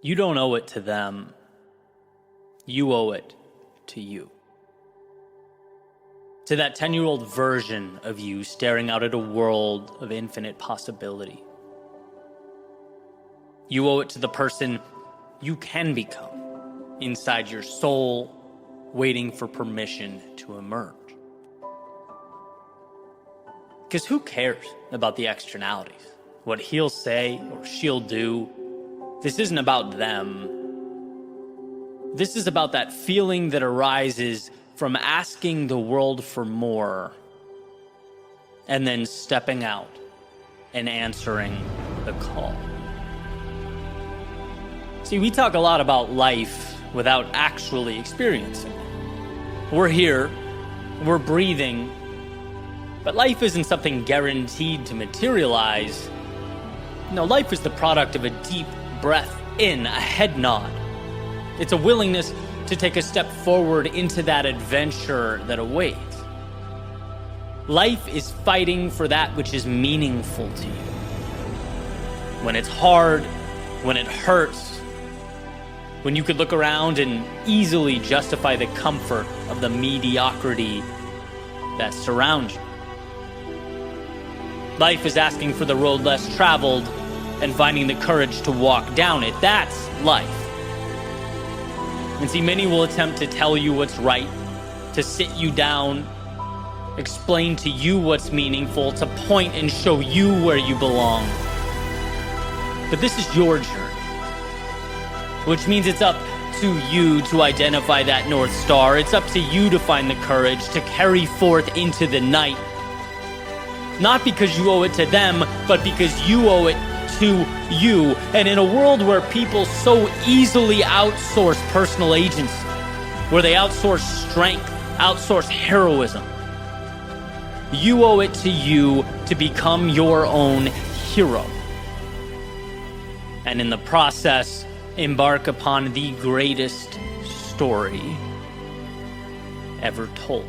You don't owe it to them. You owe it to you. To that 10-year-old version of you staring out at a world of infinite possibility. You owe it to the person you can become inside your soul, waiting for permission to emerge. Because who cares about the externalities? What he'll say or she'll do? This isn't about them. This is about that feeling that arises from asking the world for more and then stepping out and answering the call. See, we talk a lot about life without actually experiencing it. We're here, we're breathing, but life isn't something guaranteed to materialize. No, life is the product of a deep breath in, a head nod. It's a willingness to take a step forward into that adventure that awaits. Life is fighting for that which is meaningful to you. When it's hard, when it hurts, when you could look around and easily justify the comfort of the mediocrity that surrounds you. Life is asking for the road less traveled and finding the courage to walk down it. That's life. And see, many will attempt to tell you what's right, to sit you down, explain to you what's meaningful, to point and show you where you belong. But this is your journey, which means it's up to you to identify that North Star. It's up to you to find the courage to carry forth into the night. Not because you owe it to them, but because you owe it to you. And in a world where people so easily outsource personal agency, where they outsource strength, outsource heroism, you owe it to you to become your own hero. And in the process, embark upon the greatest story ever told.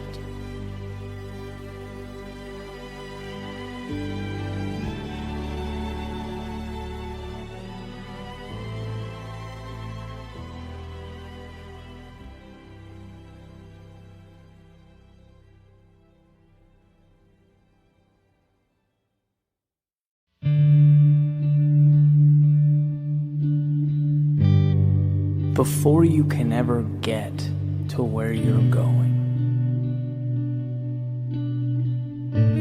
Before you can ever get to where you're going,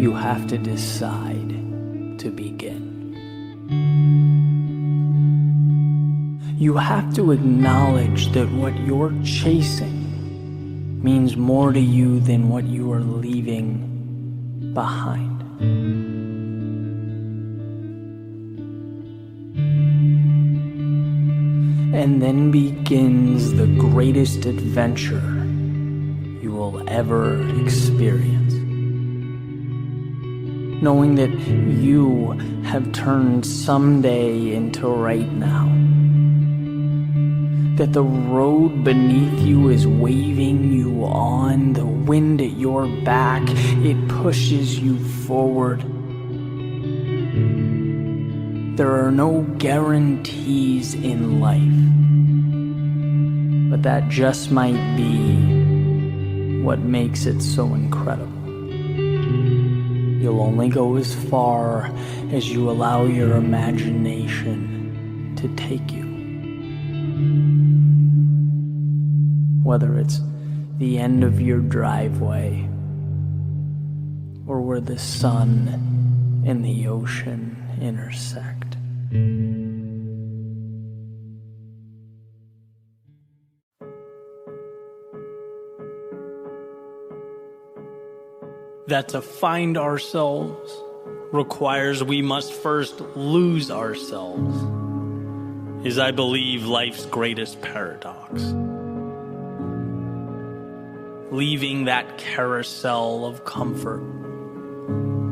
you have to decide to begin. You have to acknowledge that what you're chasing means more to you than what you are leaving behind. And then begins the greatest adventure you will ever experience. Knowing that you have turned someday into right now. That the road beneath you is waving you on, the wind at your back, it pushes you forward. There are no guarantees in life, but that just might be what makes it so incredible. You'll only go as far as you allow your imagination to take you. Whether it's the end of your driveway, or where the sun and the ocean intersect. That to find ourselves requires we must first lose ourselves, is, I believe, life's greatest paradox. Leaving that carousel of comfort,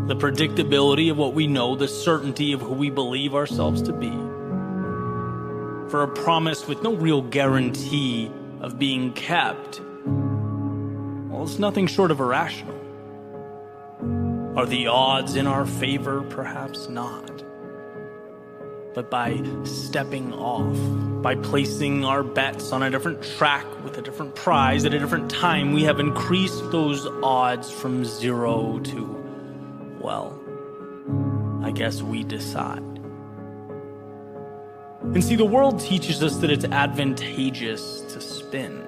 the predictability of what we know, the certainty of who we believe ourselves to be, for a promise with no real guarantee of being kept, well, it's nothing short of irrational. Are the odds in our favor? Perhaps not. but by stepping off, by placing our bets on a different track with a different prize at a different time, we have increased those odds from 0 to, well, I guess we decide. And see, the world teaches us that it's advantageous to spin.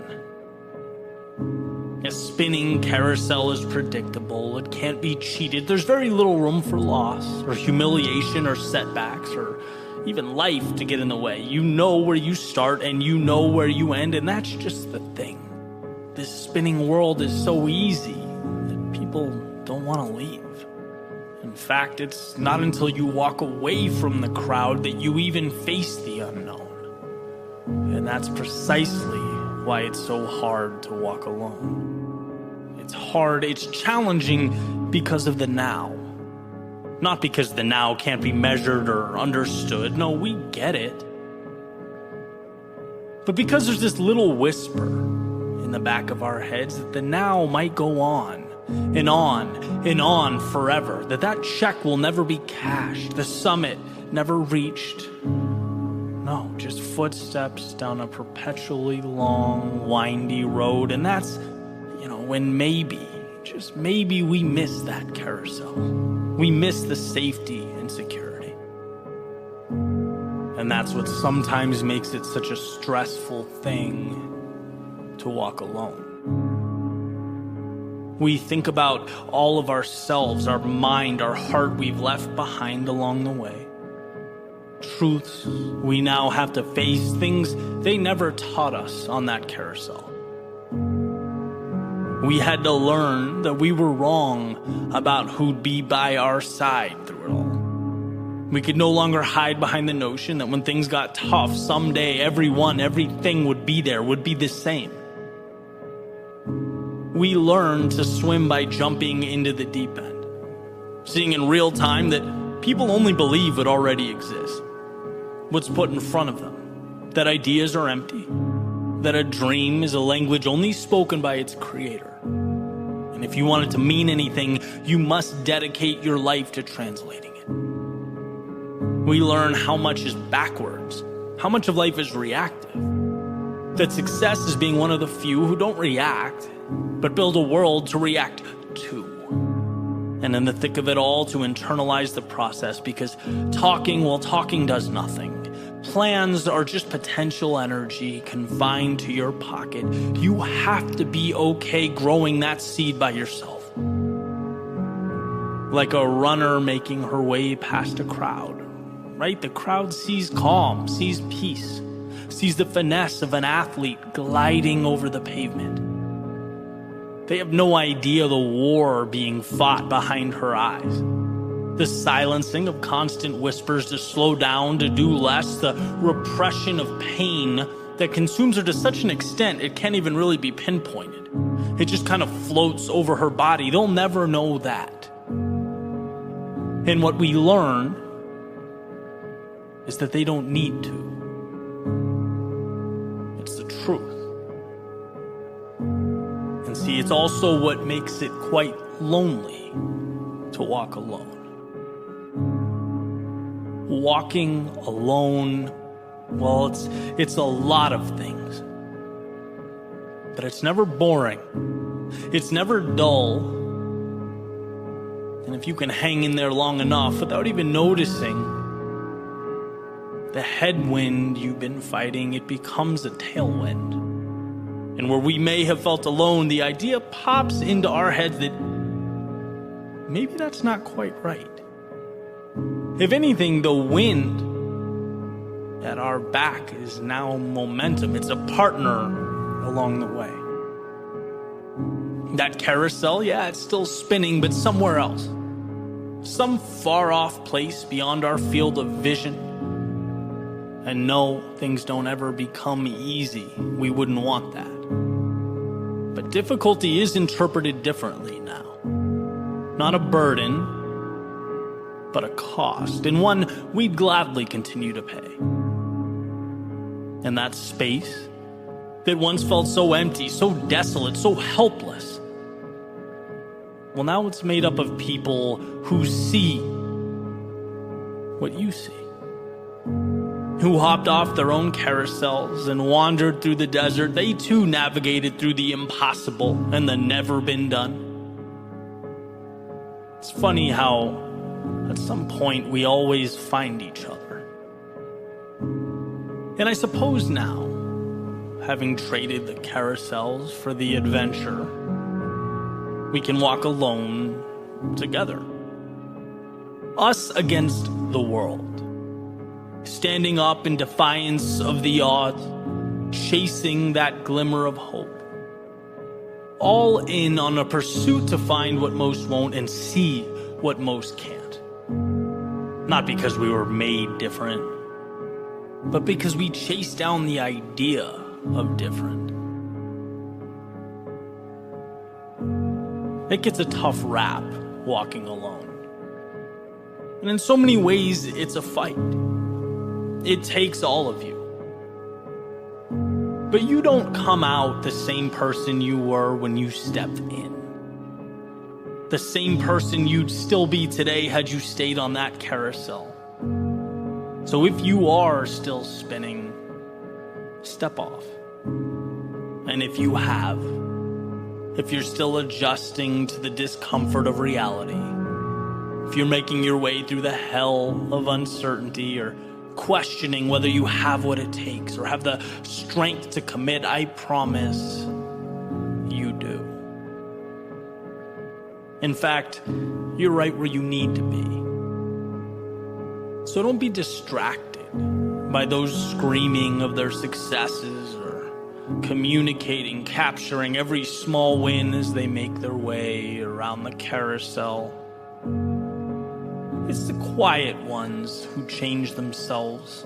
A spinning carousel is predictable. It can't be cheated. There's very little room for loss or humiliation or setbacks or even life to get in the way. You know where you start and you know where you end, and that's just the thing. This spinning world is so easy that people don't want to leave. In fact, it's not until you walk away from the crowd that you even face the unknown. And that's precisely why it's so hard to walk alone. It's hard, it's challenging because of the now. Not because the now can't be measured or understood. No, we get it. But because there's this little whisper in the back of our heads that the now might go on and on and on forever, that check will never be cashed, the summit never reached. No, just footsteps down a perpetually long, windy road. And that's, when maybe, just maybe, we miss that carousel. We miss the safety and security. And that's what sometimes makes it such a stressful thing to walk alone. We think about all of ourselves, our mind, our heart we've left behind along the way. Truths we now have to face, things they never taught us on that carousel. We had to learn that we were wrong about who'd be by our side through it all. We could no longer hide behind the notion that when things got tough, someday everything would be there, would be the same. We learned to swim by jumping into the deep end, seeing in real time that people only believe what already exists, what's put in front of them, that ideas are empty, that a dream is a language only spoken by its creator. And if you want it to mean anything, you must dedicate your life to translating it. We learn how much is backwards, how much of life is reactive, that success is being one of the few who don't react, but build a world to react to. And in the thick of it all, to internalize the process, because talking does nothing. Plans are just potential energy confined to your pocket. You have to be okay growing that seed by yourself. Like a runner making her way past a crowd, right? The crowd sees calm, sees peace, sees the finesse of an athlete gliding over the pavement. They have no idea the war being fought behind her eyes. The silencing of constant whispers to slow down, to do less, the repression of pain that consumes her to such an extent it can't even really be pinpointed. It just kind of floats over her body. They'll never know that. And what we learn is that they don't need to. It's the truth. And see, it's also what makes it quite lonely to walk alone. Walking alone, well, it's a lot of things. But it's never boring. It's never dull. And if you can hang in there long enough without even noticing the headwind you've been fighting, it becomes a tailwind. And where we may have felt alone, the idea pops into our heads that maybe that's not quite right. If anything, the wind at our back is now momentum. It's a partner along the way. That carousel, yeah, it's still spinning, but somewhere else. Some far-off place beyond our field of vision. And no, things don't ever become easy. We wouldn't want that. But difficulty is interpreted differently now. Not a burden, but a cost, and one we'd gladly continue to pay. And that space that once felt so empty, so desolate, so helpless, well, now it's made up of people who see what you see. who hopped off their own carousels and wandered through the desert. They too navigated through the impossible and the never been done. It's funny how at some point we always find each other. And I suppose now, having traded the carousels for the adventure, we can walk alone together. Us against the world. Standing up in defiance of the odds, chasing that glimmer of hope. All in on a pursuit to find what most won't and see what most can't. Not because we were made different, but because we chased down the idea of different. It gets a tough rap walking alone. And in so many ways, it's a fight. It takes all of you. But you don't come out the same person you were when you stepped in. The same person you'd still be today had you stayed on that carousel. So if you are still spinning, step off. And if you have, if you're still adjusting to the discomfort of reality, if you're making your way through the hell of uncertainty or questioning whether you have what it takes or have the strength to commit, I promise you do. In fact, you're right where you need to be. So don't be distracted by those screaming of their successes or communicating, capturing every small win as they make their way around the carousel. It's the quiet ones who change themselves.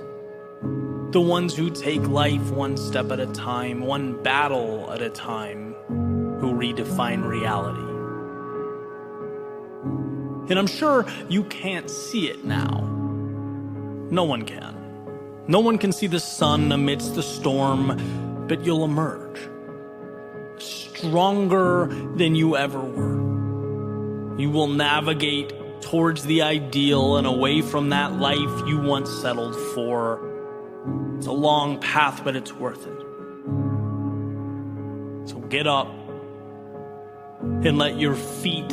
The ones who take life one step at a time, one battle at a time, who redefine reality. And I'm sure you can't see it now. No one can. No one can see the sun amidst the storm, but you'll emerge. Stronger than you ever were. You will navigate towards the ideal and away from that life you once settled for. It's a long path, but it's worth it. So get up and let your feet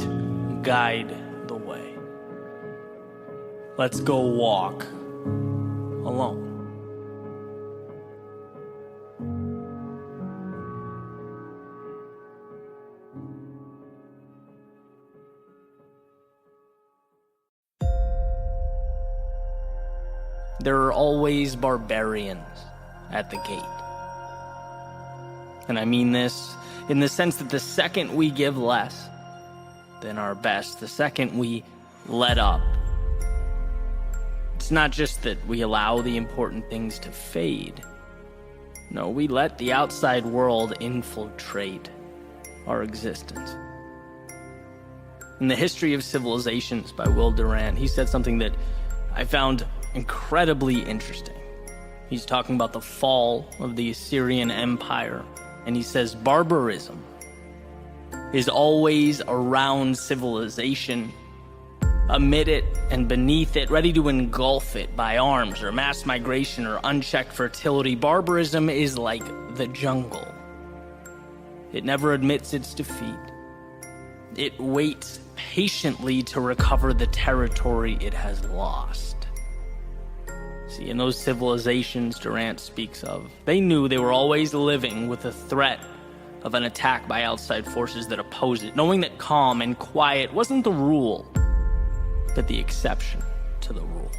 guide the way. Let's go walk alone. There are always barbarians at the gate. And I mean this in the sense that the second we give less than our best, the second we let up, it's not just that we allow the important things to fade. No, we let the outside world infiltrate our existence. In The History of Civilizations by Will Durant, he said something that I found incredibly interesting. He's talking about the fall of the Assyrian Empire, and he says barbarism is always around civilization, amid it and beneath it, ready to engulf it by arms or mass migration or unchecked fertility. Barbarism is like the jungle. It never admits its defeat. It waits patiently to recover the territory it has lost. See, in those civilizations Durant speaks of, they knew they were always living with the threat of an attack by outside forces that oppose it, knowing that calm and quiet wasn't the rule, but the exception to the rule.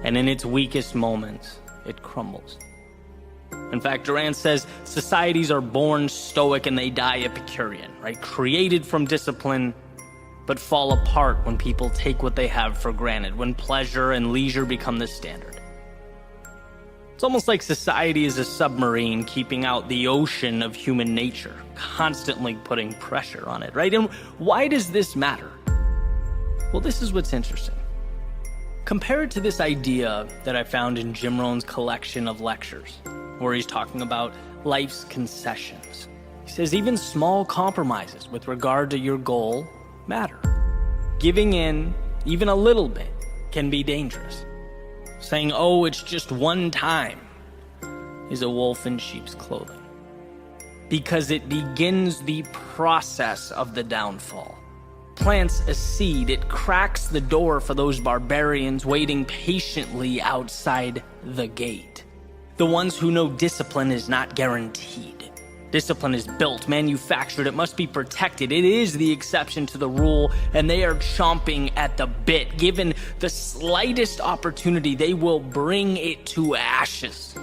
And in its weakest moments, it crumbles. In fact, Durant says societies are born stoic and they die Epicurean, right? Created from discipline, but fall apart when people take what they have for granted, when pleasure and leisure become the standard. It's almost like society is a submarine keeping out the ocean of human nature, constantly putting pressure on it, right? And why does this matter? Well, this is what's interesting. Compare it to this idea that I found in Jim Rohn's collection of lectures, where he's talking about life's concessions. He says even small compromises with regard to your goal matter. Giving in, even a little bit, can be dangerous. Saying, oh, it's just one time, is a wolf in sheep's clothing. Because it begins the process of the downfall. Plants a seed, it cracks the door for those barbarians waiting patiently outside the gate. The ones who know discipline is not guaranteed. Discipline is built, manufactured, it must be protected. It is the exception to the rule, and they are chomping at the bit. Given the slightest opportunity, they will bring it to ashes.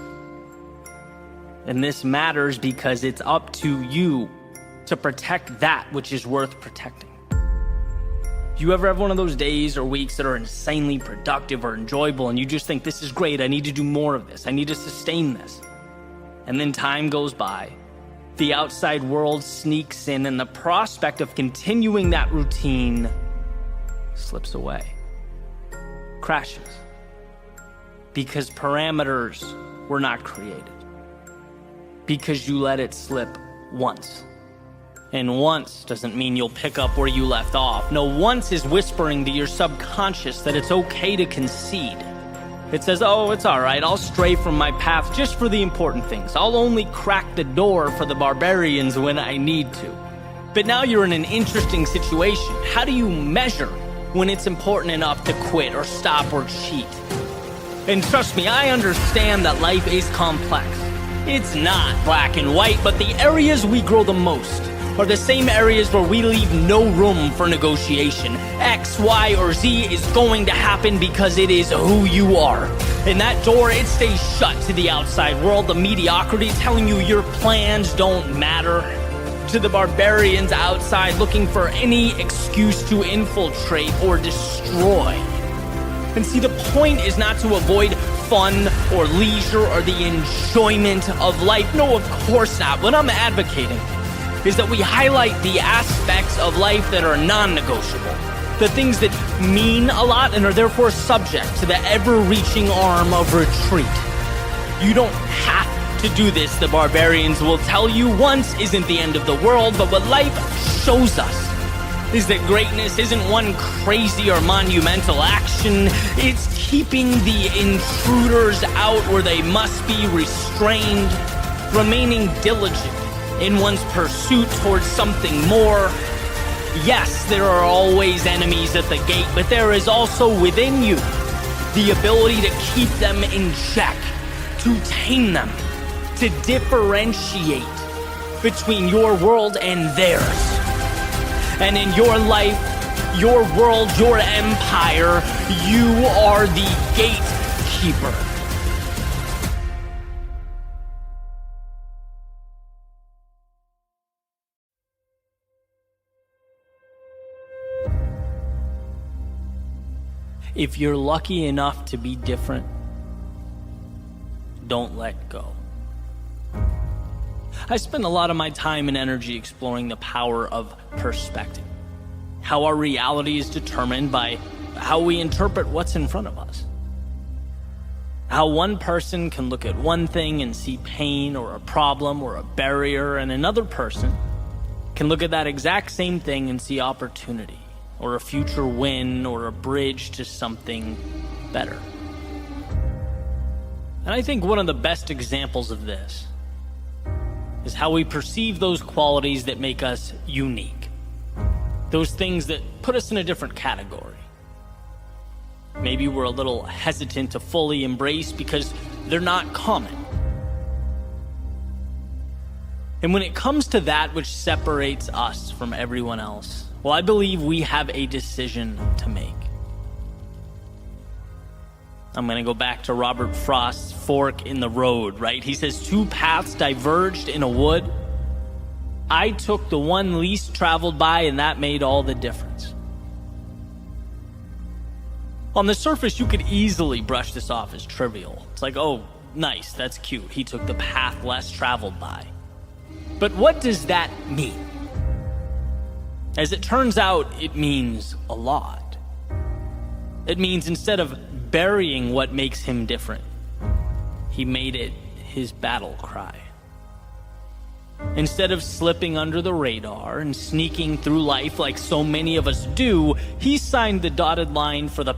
And this matters because it's up to you to protect that which is worth protecting. Do you ever have one of those days or weeks that are insanely productive or enjoyable and you just think, this is great, I need to do more of this, I need to sustain this? And then time goes by, the outside world sneaks in, and the prospect of continuing that routine slips away, crashes, because parameters were not created, because you let it slip once. And once doesn't mean you'll pick up where you left off. No, once is whispering to your subconscious that it's okay to concede. It says, oh, it's all right, I'll stray from my path just for the important things. I'll only crack the door for the barbarians when I need to. But now you're in an interesting situation. How do you measure when it's important enough to quit or stop or cheat? And trust me, I understand that life is complex. It's not black and white, but the areas we grow the most are the same areas where we leave no room for negotiation. X, Y, or Z is going to happen because it is who you are. And that door, it stays shut to the outside world, the mediocrity telling you your plans don't matter, to the barbarians outside looking for any excuse to infiltrate or destroy. And see, the point is not to avoid fun or leisure or the enjoyment of life. No, of course not. What I'm advocating is that we highlight the aspects of life that are non-negotiable, the things that mean a lot and are therefore subject to the ever-reaching arm of retreat. You don't have to do this, the barbarians will tell you. Once isn't the end of the world, but what life shows us is that greatness isn't one crazy or monumental action. It's keeping the intruders out where they must be restrained, remaining diligent in one's pursuit towards something more. Yes, there are always enemies at the gate, but there is also within you the ability to keep them in check, to tame them, to differentiate between your world and theirs. And in your life, your world, your empire, you are the gatekeeper. If you're lucky enough to be different, don't let go. I spend a lot of my time and energy exploring the power of perspective, how our reality is determined by how we interpret what's in front of us. How one person can look at one thing and see pain or a problem or a barrier, and another person can look at that exact same thing and see opportunity, or a future win, or a bridge to something better. And I think one of the best examples of this is how we perceive those qualities that make us unique. Those things that put us in a different category. Maybe we're a little hesitant to fully embrace because they're not common. And when it comes to that which separates us from everyone else, well, I believe we have a decision to make. I'm going to go back to Robert Frost's fork in the road, right? He says, 2 paths diverged in a wood. I took the one least traveled by, and that made all the difference. On the surface, you could easily brush this off as trivial. It's like, oh, nice, that's cute. He took the path less traveled by. But what does that mean? As it turns out, it means a lot. It means instead of burying what makes him different, he made it his battle cry. Instead of slipping under the radar and sneaking through life like so many of us do, he signed the dotted line for the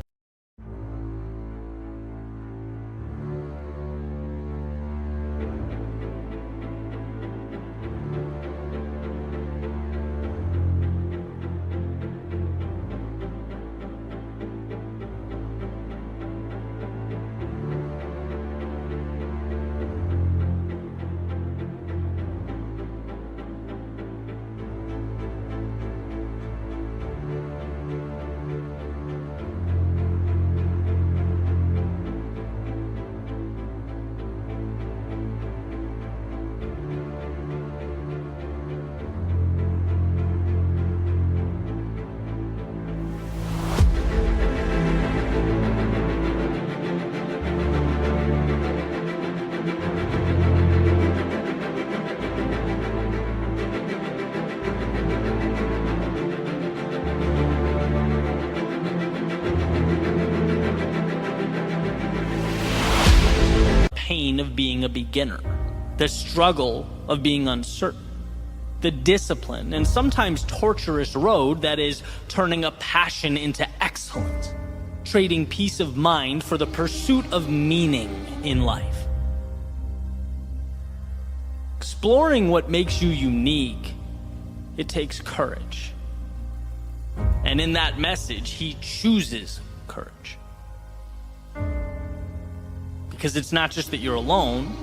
pain of being a beginner, the struggle of being uncertain, the discipline and sometimes torturous road that is turning a passion into excellence, trading peace of mind for the pursuit of meaning in life. Exploring what makes you unique, it takes courage. And in that message, he chooses courage. Because it's not just that you're alone.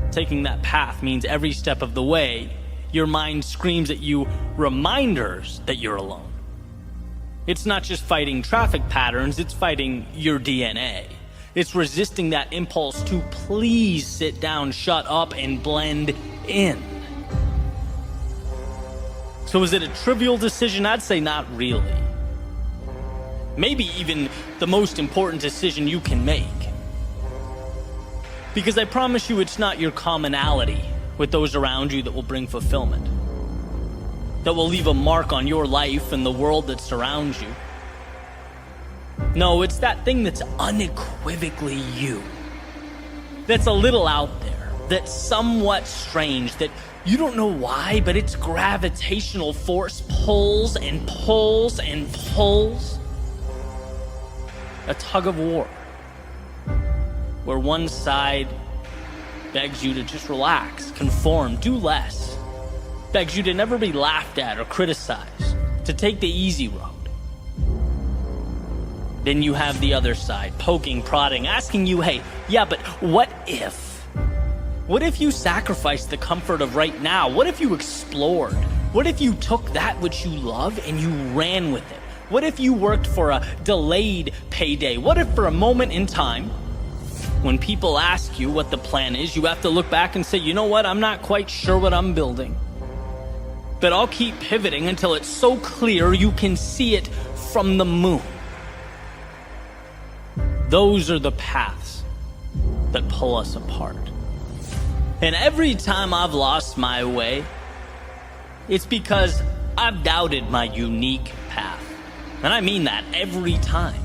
Taking that path means every step of the way, your mind screams at you reminders that you're alone. It's not just fighting traffic patterns, it's fighting your DNA. It's resisting that impulse to please sit down, shut up, and blend in. So is it a trivial decision? I'd say not really. Maybe even the most important decision you can make. Because I promise you it's not your commonality with those around you that will bring fulfillment, that will leave a mark on your life and the world that surrounds you. No, it's that thing that's unequivocally you, that's a little out there, that's somewhat strange, that you don't know why, but its gravitational force pulls and pulls and pulls. A tug of war, where one side begs you to just relax, conform, do less, begs you to never be laughed at or criticized, to take the easy road. Then you have the other side, poking, prodding, asking you, hey, yeah, but what if? What if you sacrificed the comfort of right now? What if you explored? What if you took that which you love and you ran with it? What if you worked for a delayed payday? What if for a moment in time, when people ask you what the plan is, you have to look back and say, you know what, I'm not quite sure what I'm building, but I'll keep pivoting until it's so clear you can see it from the moon. Those are the paths that pull us apart. And every time I've lost my way, it's because I've doubted my unique path. And I mean that every time.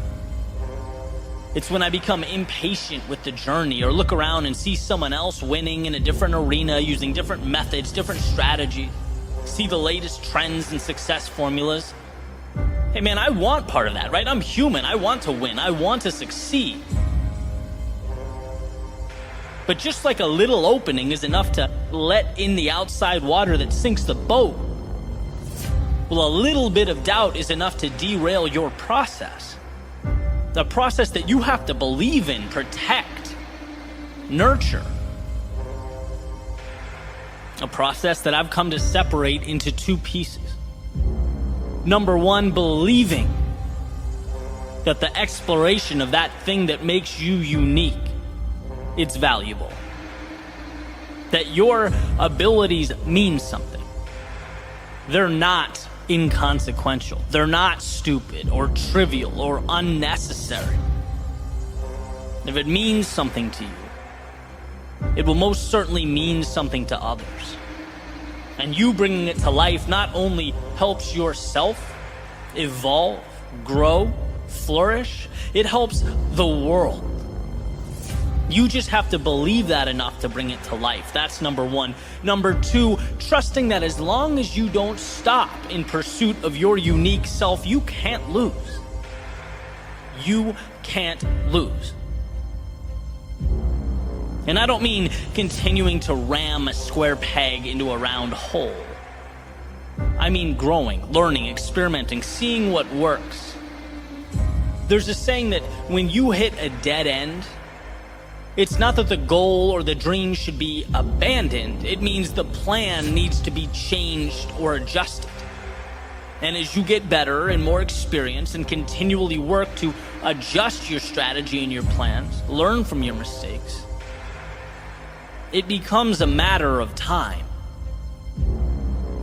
It's when I become impatient with the journey or look around and see someone else winning in a different arena using different methods, different strategies, see the latest trends and success formulas. Hey man, I want part of that, right? I'm human. I want to win. I want to succeed. But just like a little opening is enough to let in the outside water that sinks the boat, well, a little bit of doubt is enough to derail your process. The process that you have to believe in, protect, nurture. A process that I've come to separate into two pieces. Number one, believing that the exploration of that thing that makes you unique, it's valuable. That your abilities mean something. They're not inconsequential. They're not stupid or trivial or unnecessary. If it means something to you, it will most certainly mean something to others. And you bringing it to life not only helps yourself evolve, grow, flourish, it helps the world. You just have to believe that enough to bring it to life. That's number one. Number two, trusting that as long as you don't stop in pursuit of your unique self, you can't lose. You can't lose. And I don't mean continuing to ram a square peg into a round hole. I mean growing, learning, experimenting, seeing what works. There's a saying that when you hit a dead end, it's not that the goal or the dream should be abandoned. It means the plan needs to be changed or adjusted. And as you get better and more experienced and continually work to adjust your strategy and your plans, learn from your mistakes, it becomes a matter of time.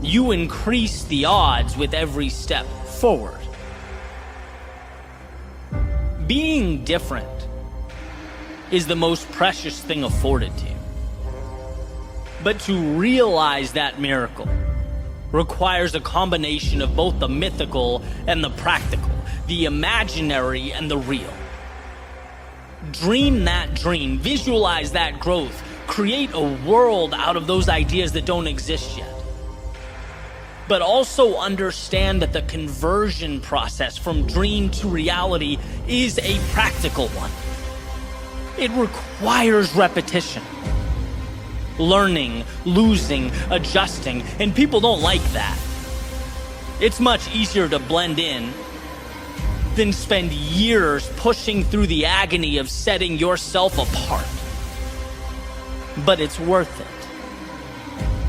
You increase the odds with every step forward. Being different is the most precious thing afforded to you. But to realize that miracle requires a combination of both the mythical and the practical, the imaginary and the real. Dream that dream, visualize that growth, create a world out of those ideas that don't exist yet. But also understand that the conversion process from dream to reality is a practical one. It requires repetition. Learning, losing, adjusting, and people don't like that. It's much easier to blend in than spend years pushing through the agony of setting yourself apart. But it's worth it.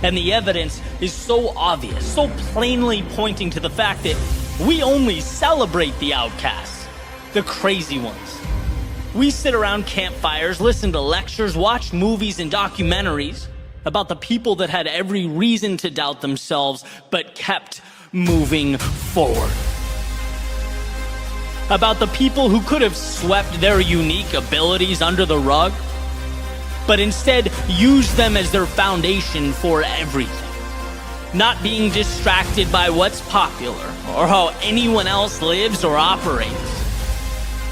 And the evidence is so obvious, so plainly pointing to the fact that we only celebrate the outcasts, the crazy ones. We sit around campfires, listen to lectures, watch movies and documentaries about the people that had every reason to doubt themselves but kept moving forward. About the people who could have swept their unique abilities under the rug, but instead used them as their foundation for everything. Not being distracted by what's popular or how anyone else lives or operates.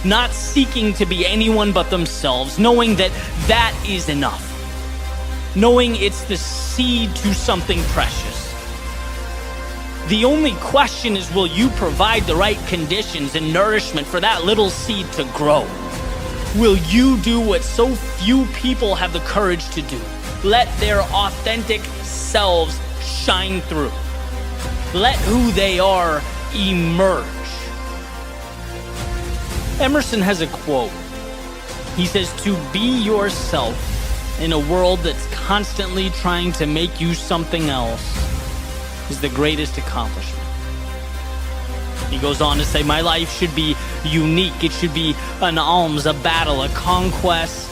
Not seeking to be anyone but themselves, knowing that that is enough. Knowing it's the seed to something precious. The only question is, will you provide the right conditions and nourishment for that little seed to grow? Will you do what so few people have the courage to do? Let their authentic selves shine through. Let who they are emerge. Emerson has a quote. He says, "To be yourself in a world that's constantly trying to make you something else is the greatest accomplishment." He goes on to say, "My life should be unique. It should be an alms, a battle, a conquest,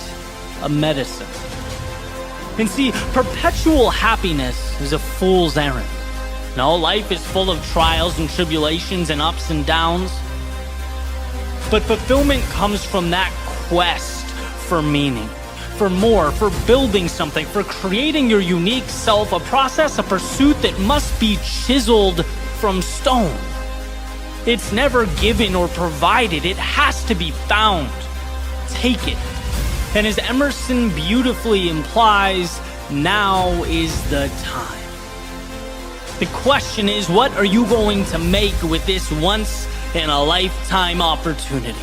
a medicine." And see, perpetual happiness is a fool's errand. No, life is full of trials and tribulations and ups and downs. But fulfillment comes from that quest for meaning, for more, for building something, for creating your unique self, a process, a pursuit that must be chiseled from stone. It's never given or provided. It has to be found. Take it. And as Emerson beautifully implies, now is the time. The question is, what are you going to make with this once-in-a-lifetime opportunity?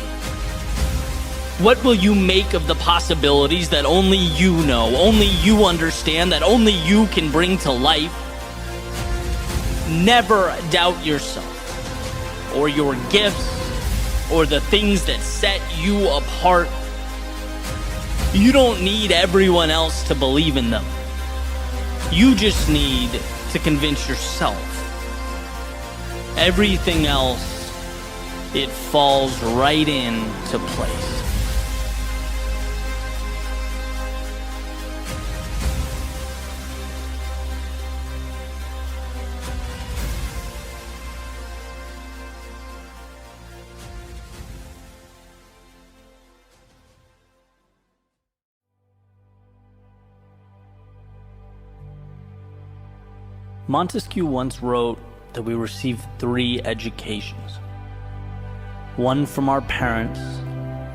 What will you make of the possibilities that only you know, only you understand, that only you can bring to life? Never doubt yourself, or your gifts, or the things that set you apart. You don't need everyone else to believe in them. You just need to convince yourself. Everything else, it falls right into place. Montesquieu once wrote that we receive 3 educations. One from our parents,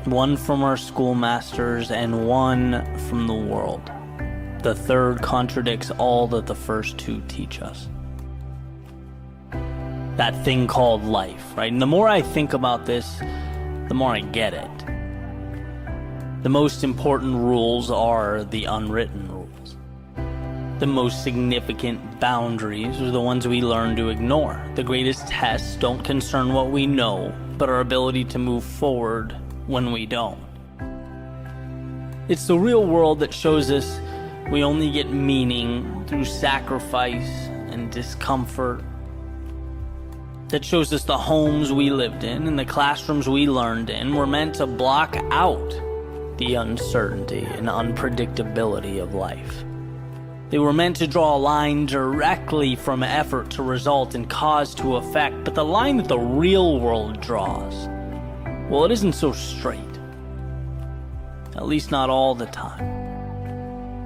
one from our schoolmasters, and one from the world. The third contradicts all that the first 2 teach us. That thing called life, right? And the more I think about this, the more I get it. The most important rules are the unwritten rules. The most significant boundaries are the ones we learn to ignore. The greatest tests don't concern what we know, but our ability to move forward when we don't. It's the real world that shows us we only get meaning through sacrifice and discomfort. That shows us the homes we lived in and the classrooms we learned in were meant to block out the uncertainty and unpredictability of life. They were meant to draw a line directly from effort to result and cause to effect, but the line that the real world draws, well, it isn't so straight. At least not all the time.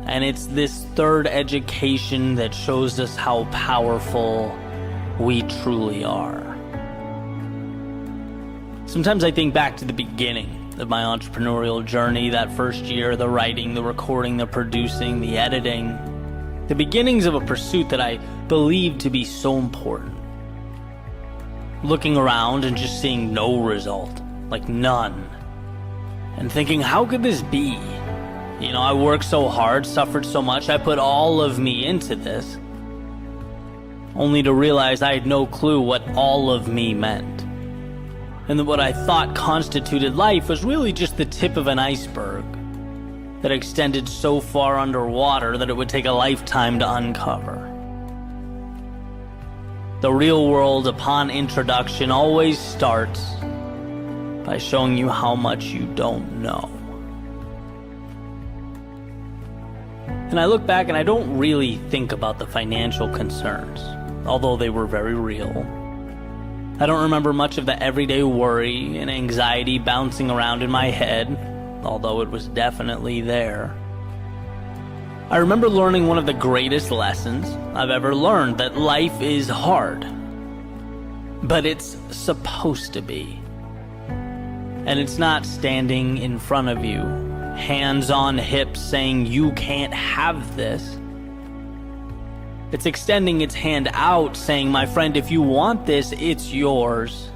And it's this third education that shows us how powerful we truly are. Sometimes I think back to the beginning, of my entrepreneurial journey, that first year, the writing, the recording, the producing, the editing, the beginnings of a pursuit that I believed to be so important. Looking around and just seeing no result, like none, and thinking, how could this be? You know, I worked so hard, suffered so much, I put all of me into this, only to realize I had no clue what all of me meant. And that what I thought constituted life was really just the tip of an iceberg that extended so far underwater that it would take a lifetime to uncover. The real world, upon introduction, always starts by showing you how much you don't know. And I look back and I don't really think about the financial concerns, although they were very real. I don't remember much of the everyday worry and anxiety bouncing around in my head, although it was definitely there. I remember learning one of the greatest lessons I've ever learned, that life is hard, but it's supposed to be. And it's not standing in front of you, hands on hips, saying you can't have this. It's extending its hand out, saying, my friend, if you want this, it's yours.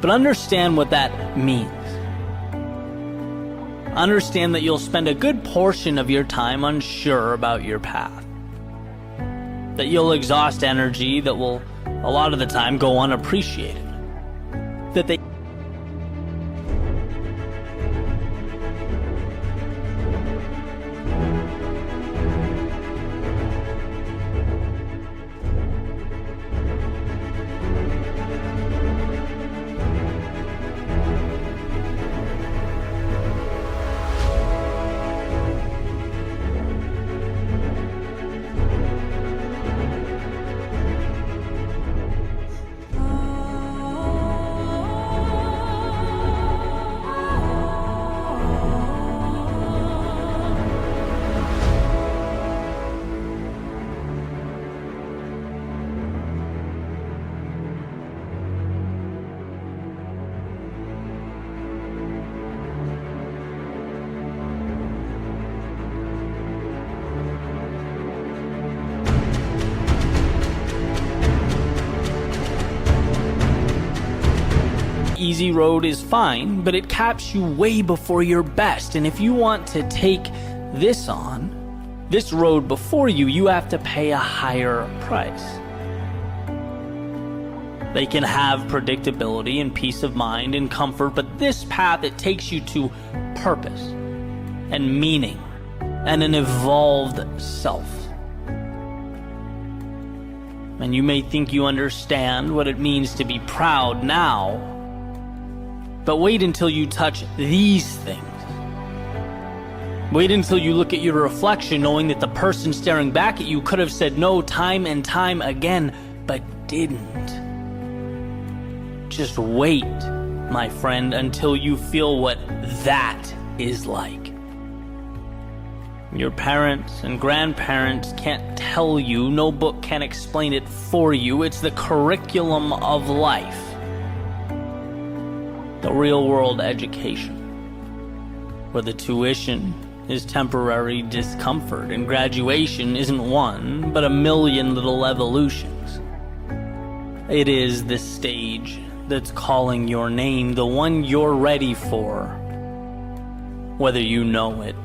But understand what that means. Understand that you'll spend a good portion of your time unsure about your path. That you'll exhaust energy that will, a lot of the time, go unappreciated. That they easy road is fine, but it caps you way before your best. And if you want to take this on, this road before you, you have to pay a higher price. They can have predictability and peace of mind and comfort, but this path, it takes you to purpose and meaning and an evolved self. And you may think you understand what it means to be proud now, but wait until you touch these things. Wait until you look at your reflection, knowing that the person staring back at you could have said no time and time again, but didn't. Just wait, my friend, until you feel what that is like. Your parents and grandparents can't tell you, no book can explain it for you. It's the curriculum of life. The real world education, where the tuition is temporary discomfort and graduation isn't one, but a million little evolutions. It is the stage that's calling your name, the one you're ready for, whether you know it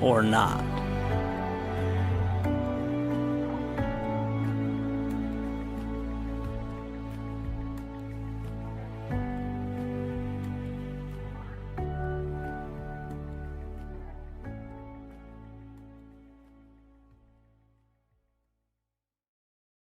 or not.